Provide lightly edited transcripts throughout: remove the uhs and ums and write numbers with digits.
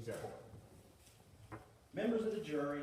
Exactly. Members of the jury,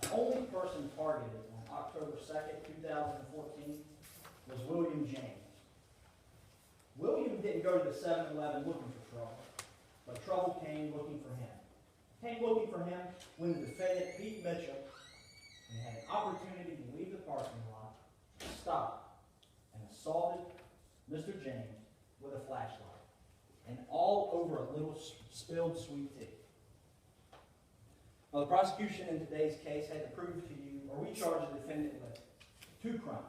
the only person targeted on October 2nd, 2014 was William James. William didn't go to the 7-Eleven looking for trouble, but trouble came looking for him. Came looking for him when the defendant, Pete Mitchell, and had an opportunity to leave the parking lot, stopped and assaulted Mr. James with a flashlight, and all over a little spilled sweet tea. Now, the prosecution in today's case had to prove to you, or we charged the defendant with 2 crimes.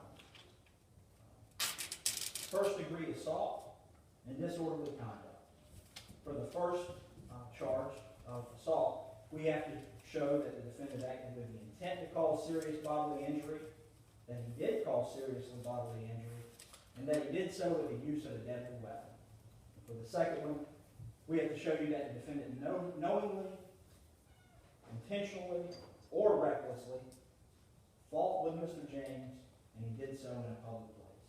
First-degree assault and disorderly conduct. For the first charge of assault, we have to show that the defendant acted with the intent to cause serious bodily injury, that he did cause serious bodily injury, and that he did so with the use of a deadly weapon. For the second one, we have to show you that the defendant knowingly, intentionally, or recklessly fought with Mr. James, and he did so in a public place.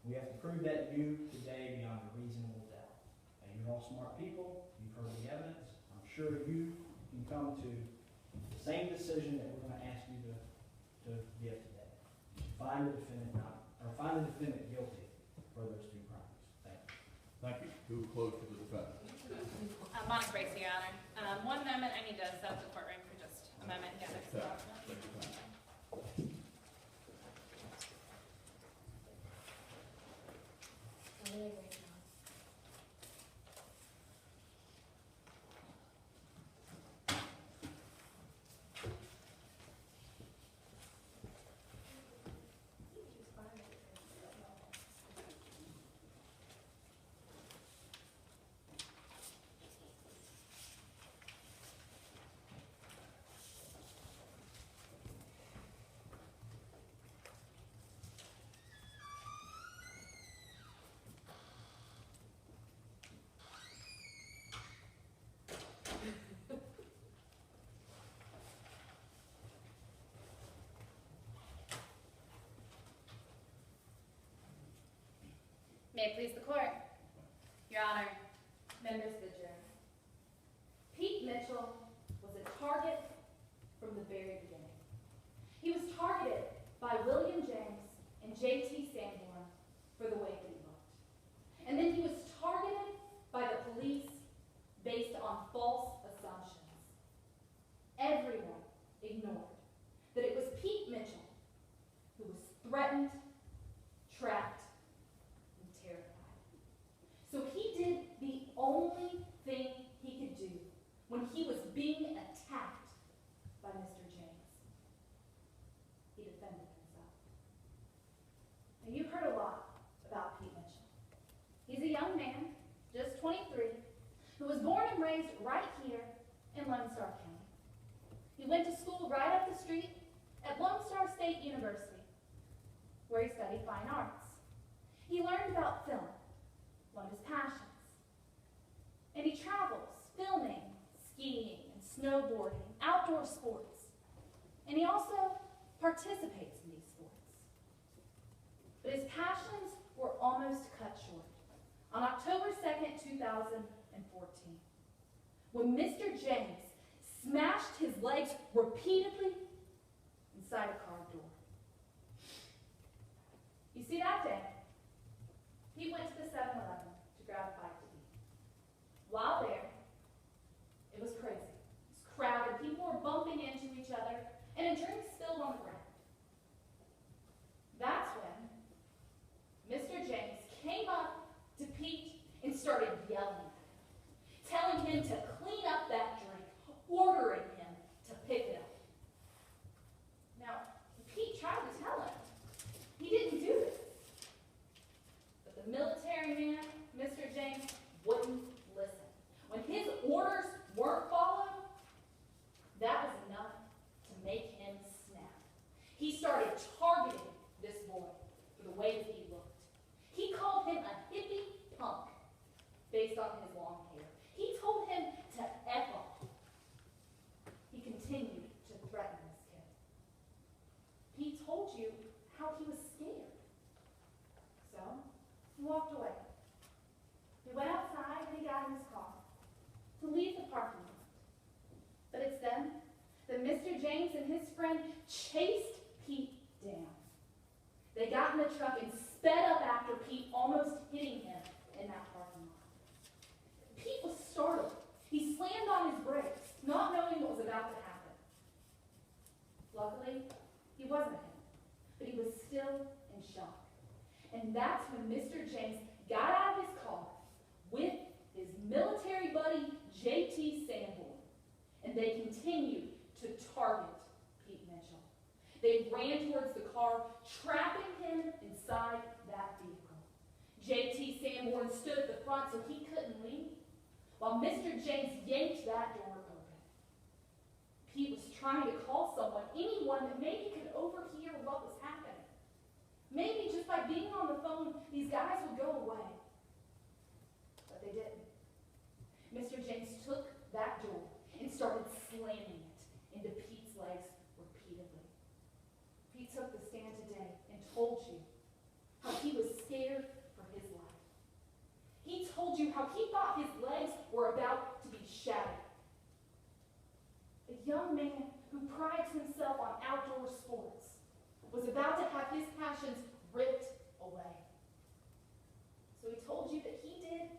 We have to prove that to you today beyond a reasonable doubt. And you're all smart people. You've heard the evidence. I'm sure you can come to the same decision that we're going to ask you to give today. Find the defendant guilty for those 2 crimes. Thank you. Thank you. Who will close for the defendant? Monica Bracy, Your Honor. One moment, I need to set up the courtroom for just a moment. Yeah, Take your time. May it please the court. Your Honor, members of the jury. Pete Mitchell was a target from the very beginning. He was targeted by William James and J.T. Sanborn for the way that he looked. And then he was targeted by the police based on false assumptions. Everyone ignored that it was Pete Mitchell who was threatened, trapped, and terrified. So he did the only thing he could do when he was being attacked by Mr. James. He defended himself. Now, you've heard a lot about Pete Mitchell. He's a young man, just 23, who was born and raised right here in Lone Star County. He went to school right up the street at Lone Star State University, where he studied fine arts. He learned about film, one of his passions. And he travels, filming, skiing, and snowboarding, outdoor sports. And he also participates in these sports. But his passions were almost cut short on October 2nd, 2014, when Mr. James smashed his legs repeatedly inside a car door. You see, that day, he went to the 7-Eleven to grab a bite to eat. While there, it was crazy. It was crowded. People were bumping into each other, and a drink spilled on the ground. That's when Mr. James came up to Pete and started yelling at him, telling him to clean up that drink, ordering him to pick it up. Now, Pete tried to tell him he didn't do this. friend chased Pete down. They got in the truck and sped up after Pete, almost hitting him in that parking lot. Pete was startled. He slammed on his brakes, not knowing what was about to happen. Luckily, he wasn't hit, but he was still in shock. And that's when Mr. James got out of his car with his military buddy, J.T. Sanborn, and they continued to target Pete Mitchell. They ran towards the car, trapping him inside that vehicle. J.T. Sanborn stood at the front so he couldn't leave, while Mr. James yanked that door open. Pete was trying to call someone, anyone that maybe could overhear what was happening. Maybe just by being on the phone, these guys would go away. But they didn't. Mr. James took that door and started slamming it into Pete's legs repeatedly. Pete took the stand today and told you how he was scared for his life. He told you how he thought his legs were about to be shattered. A young man who prides himself on outdoor sports was about to have his passions ripped away. So he told you that he did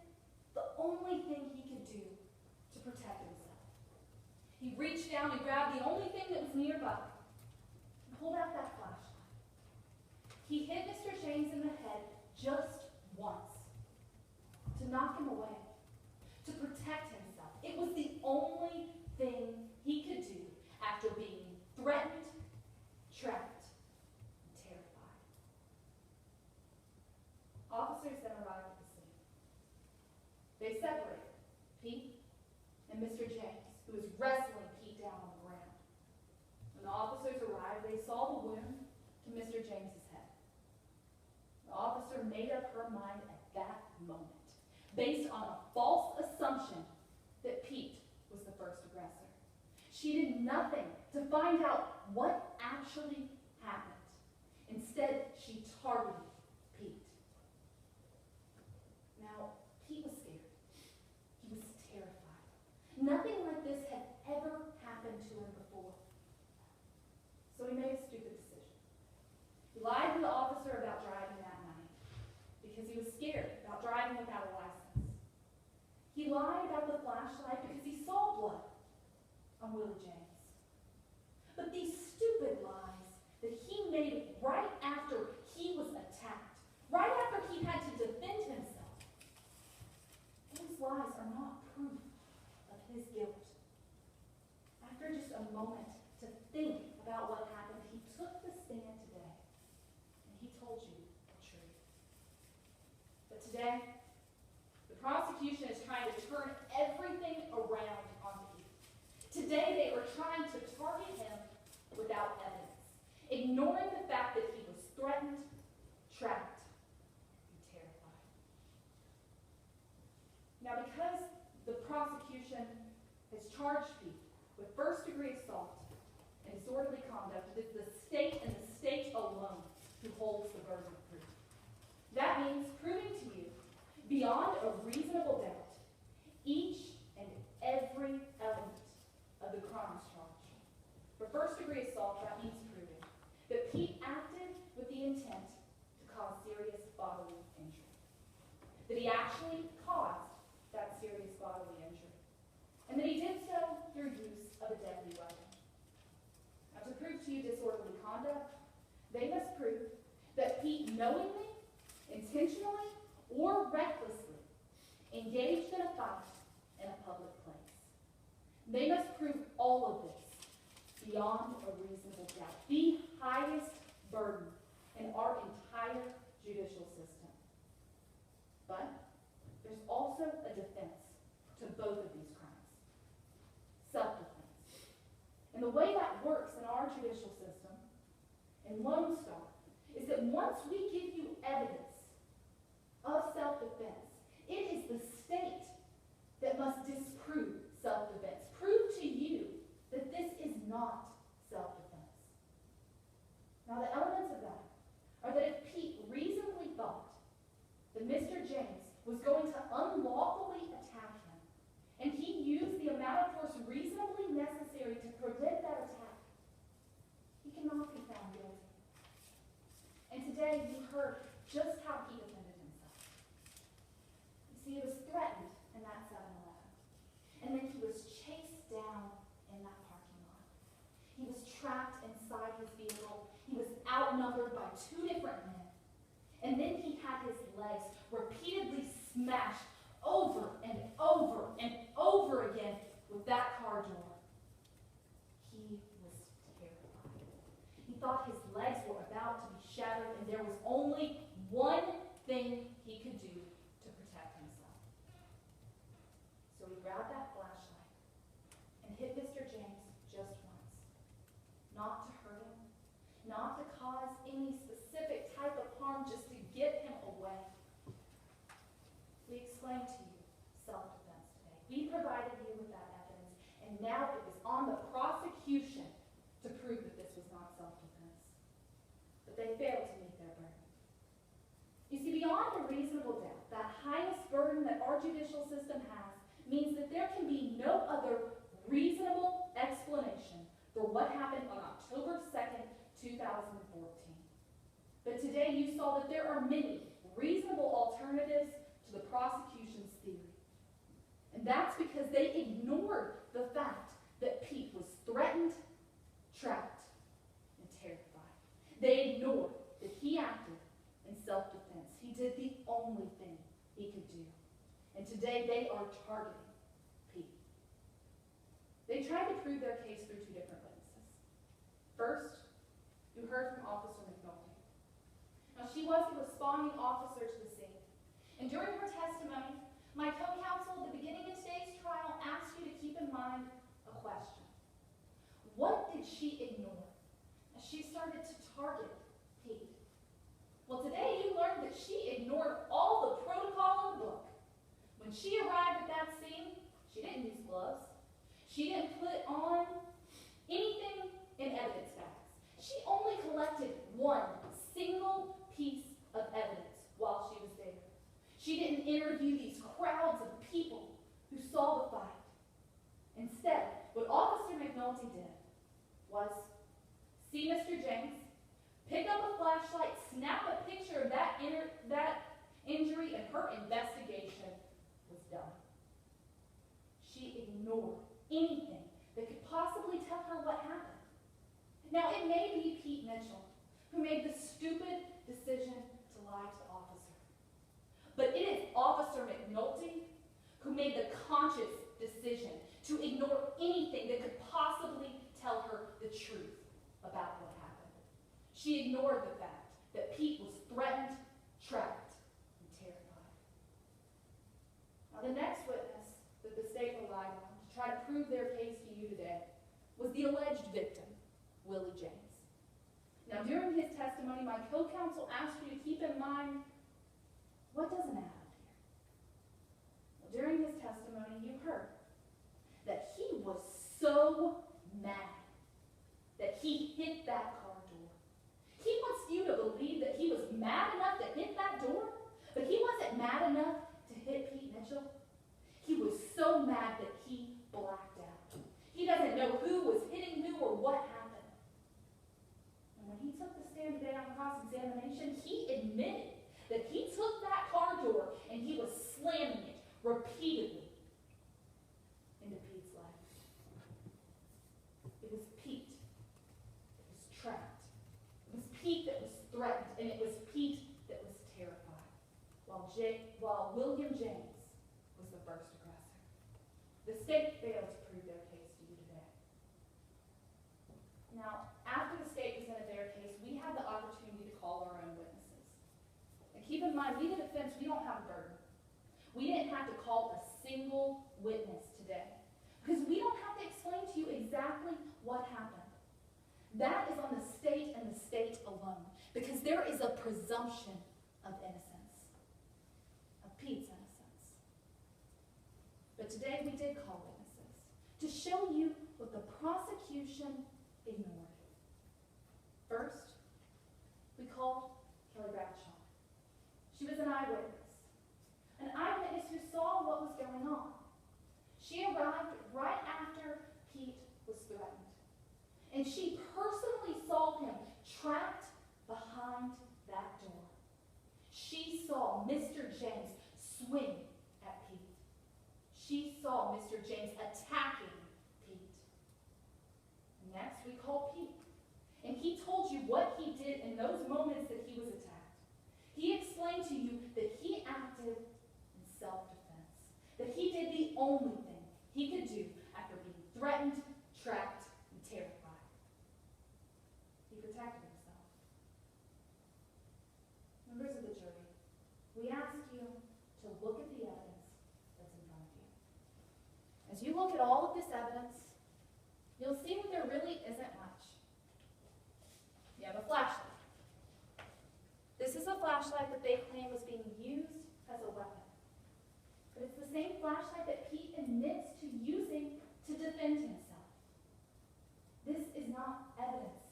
the only thing he could do to protect himself. He reached down and grabbed the only thing that was nearby and pulled out that flashlight. He hit Mr. James in the head just once to knock him away, to protect himself. It was the only thing he could do after being threatened, trapped, and terrified. Officers then arrived at the scene. They separated Pete and Mr. James, who was wrestling Pete down on the ground. When the officers arrived, they saw the wound to Mr. James's head. The officer made up her mind at that moment, based on a false assumption that Pete was the first aggressor. She did nothing to find out what actually happened. Instead, she targeted Pete. Now, Pete was scared. He was terrified. Nothing like this had ever happened to him before. So he made a stupid decision. He lied to the officer about driving that night because he was scared about driving without a license. He lied about the flashlight because he saw blood on Willie James. But these stupid lies that he made right after he was attacked, right after he had to defend himself, those lies are not proof of his guilt. After just a moment to think about what happened, he took the stand today and he told you the truth. But today, the prosecution is trying to turn everything around on Pete. Today, they are trying to target him without evidence, ignoring the fact that he was threatened, trapped, and terrified. Now, because the prosecution has charged Pete with first-degree assault and disorderly conduct, it is the state and the state alone who holds the burden of proof. That means proving to you, beyond a reasonable doubt, each and every element of the crimes charged. For first-degree assault, that means proving that Pete acted with the intent to cause serious bodily injury. That he actually caused that serious bodily injury. And that he did so through use of a deadly weapon. Now, to prove to you disorderly conduct, they must prove that Pete knowingly, intentionally, or recklessly engaged in a fight in a public place. They must prove all of this beyond a reasonable doubt. The highest burden in our entire judicial system. But there's also a defense to both of these crimes. Self-defense. And the way that works in our judicial system, in Lone Star, is that once we give you evidence of self-defense, it is the state that must disprove self-defense. Prove to you that this is not self-defense. Now, the elements of that are that if Pete reasonably thought that Mr. James was going to unlawfully attack him, and he used the amount of force reasonably necessary to prevent that attack, today you heard just how he defended himself. You see, he was threatened in that 7-Eleven. And then he was chased down in that parking lot. He was trapped inside his vehicle. He was outnumbered by 2 different men. And then he had his legs repeatedly smashed over and over and over again with that car door. He was terrified. He thought his legs were about to be shattered, and there was only one thing he could do to protect himself. So he grabbed that flashlight and hit Mr. James just once. Not to hurt him, not to cause any specific type of harm, just to get him away. We explained to you self-defense today. We provided you with that evidence, and now it was on the prosecution to prove that this was not self-defense. But they failed to meet their burden. You see, beyond a reasonable doubt, that highest burden that our judicial system has means that there can be no other reasonable explanation for what happened on October 2nd, 2014. But today you saw that there are many reasonable alternatives to the prosecution's theory. And that's because they ignored the fact that Pete was threatened, trapped, and terrified. They ignored that he acted in self-defense. He did the only thing he could do. And today they are targeting Pete. They tried to prove their case through 2 different witnesses. First, you heard from Officer McNulty. Now, she was the responding officer to the scene. And during her testimony, my co-counsel at the beginning of today's trial asked you to keep in mind a question. What did she ignore as she started to target Pete? Well, today you learned that she ignored all the protocol in the book. When she arrived at that scene, she didn't use gloves. She didn't put on anything in evidence bags. She only collected one single piece of evidence while she was there. She didn't interview these crowds of people who saw the fight. Instead, what Officer McNulty did was see Mr. James, pick up a flashlight, snap a picture of that injury, and her investigation was done. She ignored anything that could possibly tell her what happened. Now, it may be Pete Mitchell who made the stupid decision to lie to the officer. But it is Officer McNulty who made the conscious decision to ignore anything that could possibly tell her the truth about what happened. She ignored the fact that Pete was threatened, trapped, and terrified. Now, the next witness that the state relied on to try to prove their case to you today was the alleged victim, Willie James. Now, during his testimony, my co-counsel asked you to keep in mind what doesn't add up here. Well, during his testimony, you heard that he was so mad that he hit that car door. He wants you to believe that he was mad enough to hit that door, but he wasn't mad enough to hit Pete Mitchell. He was so mad that he blacked out. He doesn't know who was hitting who or what happened. And when he took the stand today on cross-examination, he admitted that he took that car door and he was slamming it repeatedly into Pete's life. It was Pete that was trapped. It was Pete that was threatened, and it was Pete that was terrified, while William James was the first aggressor. The state failed to prove their case to you today. Now, after the state presented their case, we had the opportunity to call our own witnesses. And keep in mind, we the defense, we don't have a burden. We didn't have to call a single witness today, because we don't have to explain to you exactly what happened. That is on the state and the state alone, because there is a presumption of innocence, of Pete's innocence. But today we did call witnesses to show you what the prosecution ignored. First, we called Kelly Bradshaw. She was an eyewitness who saw what was going on. She arrived right after Pete was threatened, and she personally saw him trapped behind that she saw Mr. James swing at Pete. She saw Mr. James attacking Pete. Next, we called Pete, and he told you what he did in those moments that he was attacked. He explained to you that he acted in self-defense, that he did the only thing he could do after being threatened, trapped, and terrified. He protected himself. Members of the jury, we ask you to look at the evidence that's in front of you. As you look at all of this evidence, you'll see that there really isn't much. You have a flashlight. This is a flashlight that they claim was being used as a weapon. But it's the same flashlight that Pete admits to using to defend himself. This is not evidence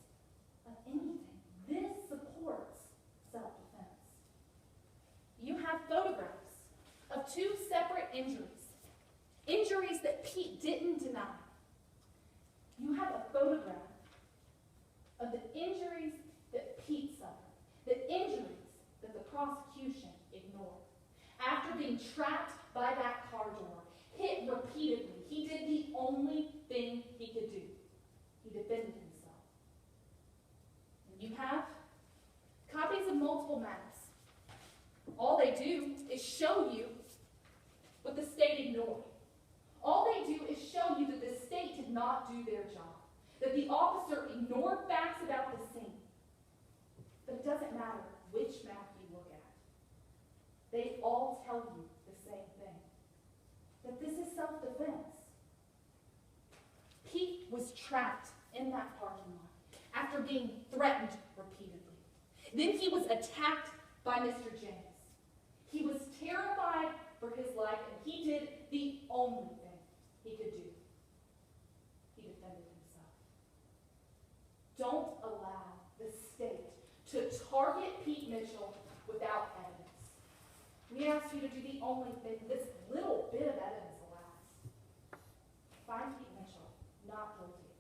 of anything. This supports self-defense. You have photographs of two separate injuries, injuries that Pete didn't deny. You have a photograph of the injuries that Pete suffered, the injuries that the prosecution ignored. After being trapped by that car door, hit repeatedly, he did the only thing he could do. He defended himself. And you have copies of multiple maps. All they do is show you what the state ignored. All they do is show you that the state did not do their job, that the officer ignored facts about the scene. But it doesn't matter which map you look at. They all tell you the same thing, that this is self-defense. Pete was trapped in that parking lot after being threatened repeatedly. Then he was attacked by Mr. James. He was terrified for his life, and he did the only thing he could do. He defended himself. Don't allow the state to target Pete Mitchell without evidence. We ask you to do the only thing this little bit of evidence allows. Find Pete Mitchell not guilty